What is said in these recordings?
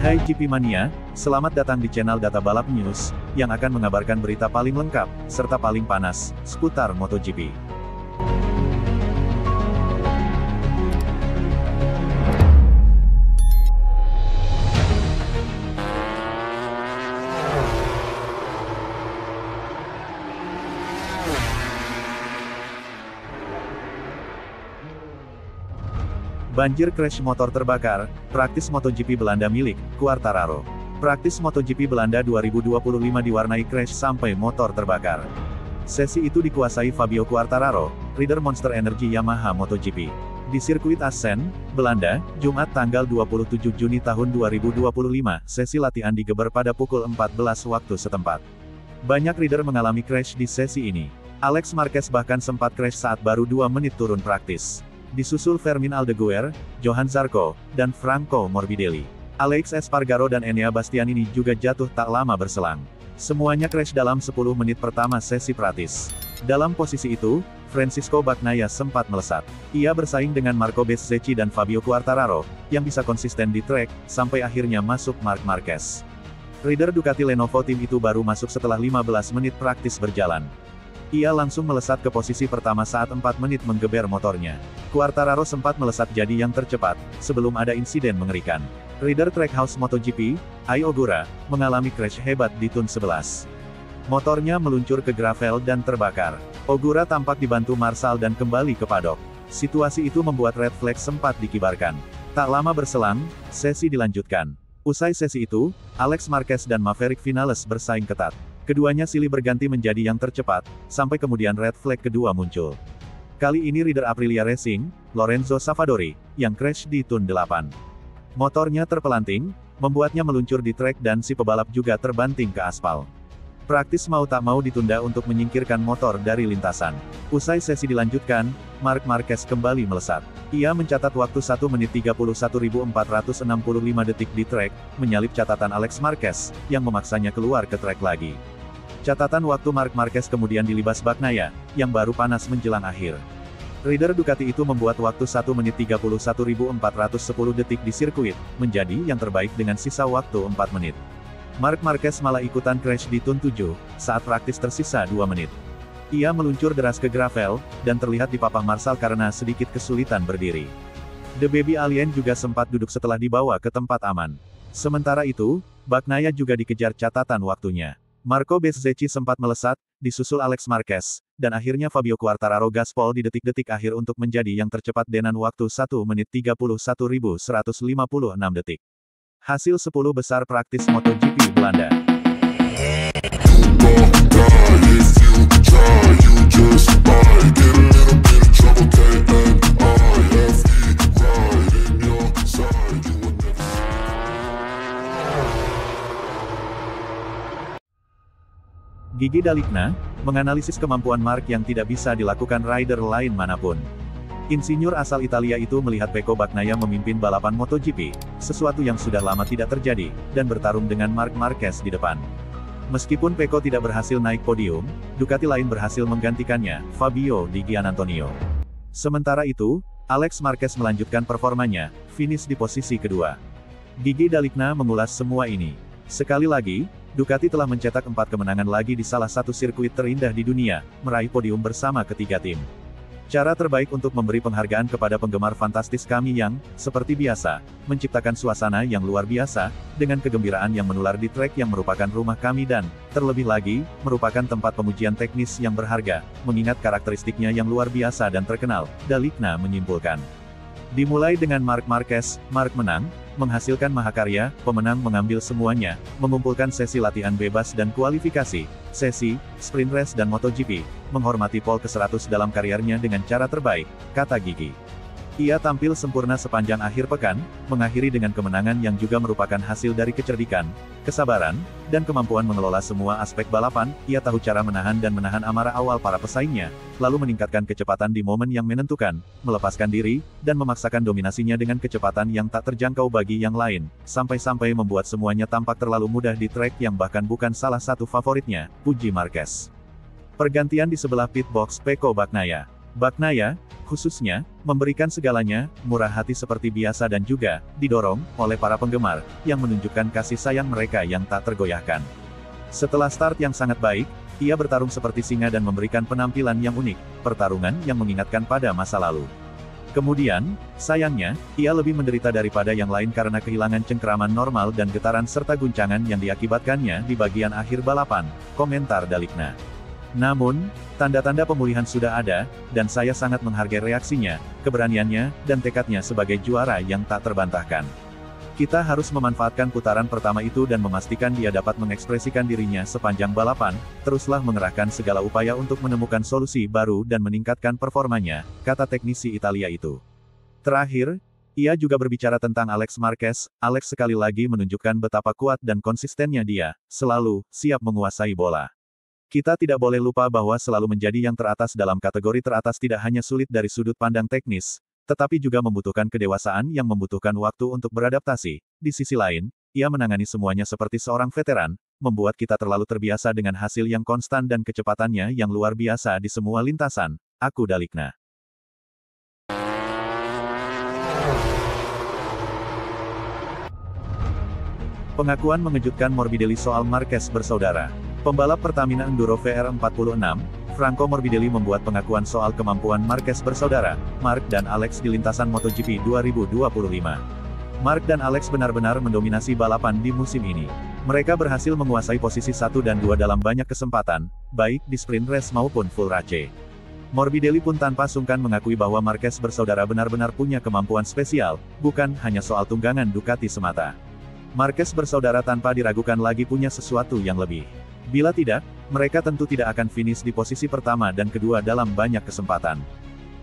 Hai GP Mania, selamat datang di channel Data Balap News, yang akan mengabarkan berita paling lengkap, serta paling panas, seputar MotoGP. Banjir crash motor terbakar, praktis MotoGP Belanda milik Quartararo. Praktis MotoGP Belanda 2025 diwarnai crash sampai motor terbakar. Sesi itu dikuasai Fabio Quartararo, rider Monster Energy Yamaha MotoGP. Di sirkuit Assen, Belanda, Jumat tanggal 27 Juni tahun 2025, sesi latihan digeber pada pukul 14 waktu setempat. Banyak rider mengalami crash di sesi ini. Alex Marquez bahkan sempat crash saat baru 2 menit turun praktis. Disusul Fermin Aldeguer, Johan Zarco, dan Franco Morbidelli. Alex Espargaro dan Enea Bastianini juga jatuh tak lama berselang. Semuanya crash dalam 10 menit pertama sesi praktis. Dalam posisi itu, Francisco Bagnaia sempat melesat. Ia bersaing dengan Marco Bezzecchi dan Fabio Quartararo, yang bisa konsisten di trek, sampai akhirnya masuk Marc Marquez. Rider Ducati Lenovo Team itu baru masuk setelah 15 menit praktis berjalan. Ia langsung melesat ke posisi pertama saat 4 menit menggeber motornya. Quartararo sempat melesat jadi yang tercepat, sebelum ada insiden mengerikan. Rider Trackhouse MotoGP, Ai Ogura, mengalami crash hebat di turn 11. Motornya meluncur ke gravel dan terbakar. Ogura tampak dibantu Marshall dan kembali ke paddock. Situasi itu membuat red flag sempat dikibarkan. Tak lama berselang, sesi dilanjutkan. Usai sesi itu, Alex Marquez dan Maverick Vinales bersaing ketat. Keduanya silih berganti menjadi yang tercepat, sampai kemudian red flag kedua muncul. Kali ini rider Aprilia Racing, Lorenzo Savadori, yang crash di turn 8. Motornya terpelanting, membuatnya meluncur di trek dan si pebalap juga terbanting ke aspal. Praktis mau tak mau ditunda untuk menyingkirkan motor dari lintasan. Usai sesi dilanjutkan, Marc Marquez kembali melesat. Ia mencatat waktu 1 menit 31.465 detik di trek, menyalip catatan Alex Marquez, yang memaksanya keluar ke trek lagi. Catatan waktu Marc Marquez kemudian dilibas Bagnaia, yang baru panas menjelang akhir. Rider Ducati itu membuat waktu 1 menit 31.410 detik di sirkuit, menjadi yang terbaik dengan sisa waktu 4 menit. Marc Marquez malah ikutan crash di turn 7, saat praktis tersisa 2 menit. Ia meluncur deras ke gravel, dan terlihat dipapah Marshall karena sedikit kesulitan berdiri. The Baby Alien juga sempat duduk setelah dibawa ke tempat aman. Sementara itu, Bagnaia juga dikejar catatan waktunya. Marco Bezzecchi sempat melesat, disusul Alex Marquez, dan akhirnya Fabio Quartararo gaspol di detik-detik akhir untuk menjadi yang tercepat dengan waktu 1 menit 31.156 detik. Hasil 10 besar praktis MotoGP Belanda. Gigi Dalikna, menganalisis kemampuan Marc yang tidak bisa dilakukan rider lain manapun. Insinyur asal Italia itu melihat Pecco Bagnaia memimpin balapan MotoGP, sesuatu yang sudah lama tidak terjadi, dan bertarung dengan Marc Marquez di depan. Meskipun Pecco tidak berhasil naik podium, Ducati lain berhasil menggantikannya, Fabio Di Giannantonio. Sementara itu, Alex Marquez melanjutkan performanya, finish di posisi kedua. Gigi Dalikna mengulas semua ini. Sekali lagi, Ducati telah mencetak 4 kemenangan lagi di salah satu sirkuit terindah di dunia, meraih podium bersama ketiga tim. Cara terbaik untuk memberi penghargaan kepada penggemar fantastis kami yang, seperti biasa, menciptakan suasana yang luar biasa, dengan kegembiraan yang menular di trek yang merupakan rumah kami dan, terlebih lagi, merupakan tempat pemujian teknis yang berharga, mengingat karakteristiknya yang luar biasa dan terkenal, Dalikna menyimpulkan. Dimulai dengan Marc Marquez, Marc menang, menghasilkan mahakarya, pemenang mengambil semuanya, mengumpulkan sesi latihan bebas dan kualifikasi, sesi, sprint race dan MotoGP, menghormati pole ke-100 dalam karirnya dengan cara terbaik, kata Gigi. Ia tampil sempurna sepanjang akhir pekan, mengakhiri dengan kemenangan yang juga merupakan hasil dari kecerdikan, kesabaran, dan kemampuan mengelola semua aspek balapan. Ia tahu cara menahan dan menahan amarah awal para pesaingnya, lalu meningkatkan kecepatan di momen yang menentukan, melepaskan diri, dan memaksakan dominasinya dengan kecepatan yang tak terjangkau bagi yang lain, sampai-sampai membuat semuanya tampak terlalu mudah di trek yang bahkan bukan salah satu favoritnya, puji Marquez. Pergantian di sebelah pit box Pecco Bagnaia. Bagnaia, khususnya, memberikan segalanya, murah hati seperti biasa dan juga, didorong, oleh para penggemar, yang menunjukkan kasih sayang mereka yang tak tergoyahkan. Setelah start yang sangat baik, ia bertarung seperti singa dan memberikan penampilan yang unik, pertarungan yang mengingatkan pada masa lalu. Kemudian, sayangnya, ia lebih menderita daripada yang lain karena kehilangan cengkeraman normal dan getaran serta guncangan yang diakibatkannya di bagian akhir balapan, komentar Dalikna. Namun, tanda-tanda pemulihan sudah ada, dan saya sangat menghargai reaksinya, keberaniannya, dan tekadnya sebagai juara yang tak terbantahkan. Kita harus memanfaatkan putaran pertama itu dan memastikan dia dapat mengekspresikan dirinya sepanjang balapan, teruslah mengerahkan segala upaya untuk menemukan solusi baru dan meningkatkan performanya, kata teknisi Italia itu. Terakhir, ia juga berbicara tentang Alex Marquez. Alex sekali lagi menunjukkan betapa kuat dan konsistennya dia, selalu siap menguasai bola. Kita tidak boleh lupa bahwa selalu menjadi yang teratas dalam kategori teratas tidak hanya sulit dari sudut pandang teknis, tetapi juga membutuhkan kedewasaan yang membutuhkan waktu untuk beradaptasi. Di sisi lain, ia menangani semuanya seperti seorang veteran, membuat kita terlalu terbiasa dengan hasil yang konstan dan kecepatannya yang luar biasa di semua lintasan. Aku Dalikna. Pengakuan mengejutkan Morbidelli soal Marquez bersaudara. Pembalap Pertamina Enduro VR46, Franco Morbidelli membuat pengakuan soal kemampuan Marquez bersaudara, Marc dan Alex di lintasan MotoGP 2025. Marc dan Alex benar-benar mendominasi balapan di musim ini. Mereka berhasil menguasai posisi 1 dan 2 dalam banyak kesempatan, baik di sprint race maupun full race. Morbidelli pun tanpa sungkan mengakui bahwa Marquez bersaudara benar-benar punya kemampuan spesial, bukan hanya soal tunggangan Ducati semata. Marquez bersaudara tanpa diragukan lagi punya sesuatu yang lebih. Bila tidak, mereka tentu tidak akan finish di posisi pertama dan kedua dalam banyak kesempatan.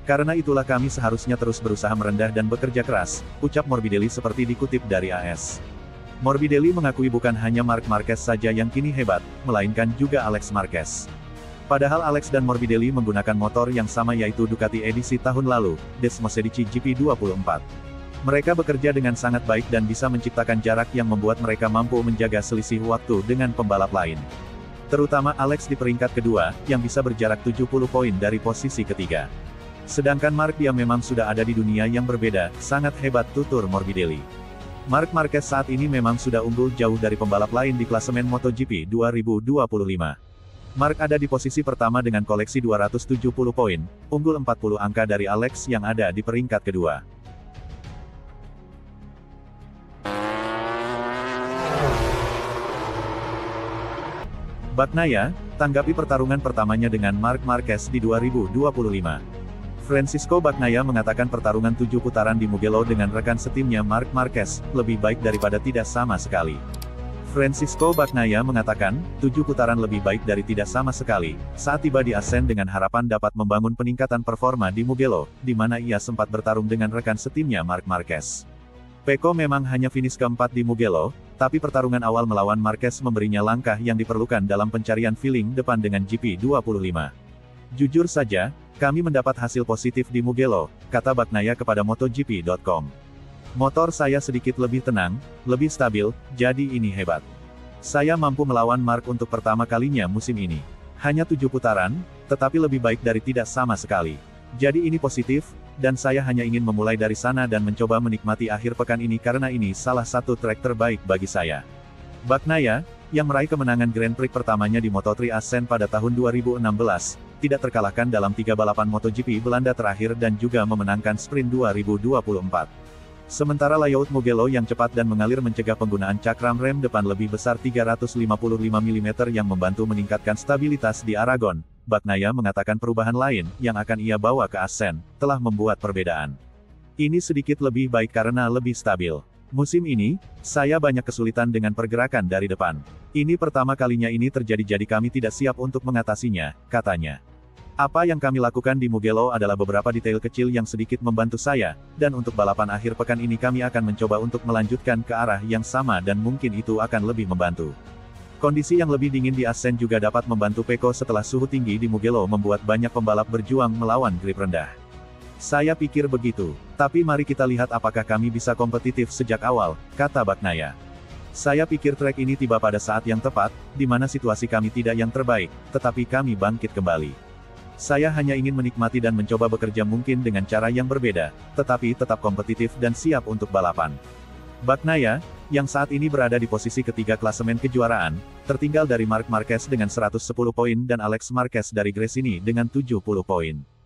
Karena itulah kami seharusnya terus berusaha merendah dan bekerja keras, ucap Morbidelli seperti dikutip dari AS. Morbidelli mengakui bukan hanya Marc Marquez saja yang kini hebat, melainkan juga Alex Marquez. Padahal Alex dan Morbidelli menggunakan motor yang sama yaitu Ducati edisi tahun lalu, Desmosedici GP24. Mereka bekerja dengan sangat baik dan bisa menciptakan jarak yang membuat mereka mampu menjaga selisih waktu dengan pembalap lain. Terutama Alex di peringkat kedua, yang bisa berjarak 70 poin dari posisi ketiga. Sedangkan Marc dia memang sudah ada di dunia yang berbeda, sangat hebat tutur Morbidelli. Marc Marquez saat ini memang sudah unggul jauh dari pembalap lain di klasemen MotoGP 2025. Marc ada di posisi pertama dengan koleksi 270 poin, unggul 40 angka dari Alex yang ada di peringkat kedua. Bagnaia, tanggapi pertarungan pertamanya dengan Marc Marquez di 2025. Francisco Bagnaia mengatakan pertarungan 7 putaran di Mugello dengan rekan setimnya Marc Marquez, lebih baik daripada tidak sama sekali. Francisco Bagnaia mengatakan, 7 putaran lebih baik dari tidak sama sekali, saat tiba di Assen dengan harapan dapat membangun peningkatan performa di Mugello, di mana ia sempat bertarung dengan rekan setimnya Marc Marquez. Pecco memang hanya finish keempat di Mugello, tapi pertarungan awal melawan Marquez memberinya langkah yang diperlukan dalam pencarian feeling depan dengan GP25. Jujur saja, kami mendapat hasil positif di Mugello, kata Bagnaia kepada MotoGP.com. Motor saya sedikit lebih tenang, lebih stabil, jadi ini hebat. Saya mampu melawan Marc untuk pertama kalinya musim ini. Hanya 7 putaran, tetapi lebih baik dari tidak sama sekali. Jadi ini positif, dan saya hanya ingin memulai dari sana dan mencoba menikmati akhir pekan ini karena ini salah satu trek terbaik bagi saya. Bagnaia, yang meraih kemenangan Grand Prix pertamanya di Moto3 Assen pada tahun 2016, tidak terkalahkan dalam 3 balapan MotoGP Belanda terakhir dan juga memenangkan sprint 2024. Sementara layout Mugello yang cepat dan mengalir mencegah penggunaan cakram rem depan lebih besar 355 mm yang membantu meningkatkan stabilitas di Aragon. Bagnaia mengatakan perubahan lain, yang akan ia bawa ke Assen, telah membuat perbedaan. Ini sedikit lebih baik karena lebih stabil. Musim ini, saya banyak kesulitan dengan pergerakan dari depan. Ini pertama kalinya ini terjadi jadi kami tidak siap untuk mengatasinya, katanya. Apa yang kami lakukan di Mugello adalah beberapa detail kecil yang sedikit membantu saya, dan untuk balapan akhir pekan ini kami akan mencoba untuk melanjutkan ke arah yang sama dan mungkin itu akan lebih membantu. Kondisi yang lebih dingin di Assen juga dapat membantu Pecco setelah suhu tinggi di Mugello membuat banyak pembalap berjuang melawan grip rendah. Saya pikir begitu, tapi mari kita lihat apakah kami bisa kompetitif sejak awal, kata Bagnaia. Saya pikir trek ini tiba pada saat yang tepat, di mana situasi kami tidak yang terbaik, tetapi kami bangkit kembali. Saya hanya ingin menikmati dan mencoba bekerja mungkin dengan cara yang berbeda, tetapi tetap kompetitif dan siap untuk balapan. Bagnaia, yang saat ini berada di posisi ketiga klasemen kejuaraan, tertinggal dari Marc Marquez dengan 110 poin dan Alex Marquez dari Gresini dengan 70 poin.